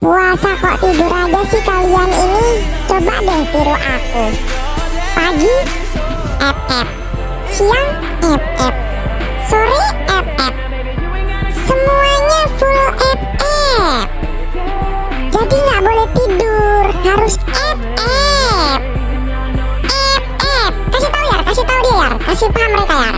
Puasa kok tidur aja sih kalian ini? Coba deh tiru aku. Pagi FF, siang FF, sore FF, semuanya full FF. Jadi nggak boleh tidur, harus FF. FF. Kasih tahu ya, kasih tahu dia ya, kasih paham mereka ya.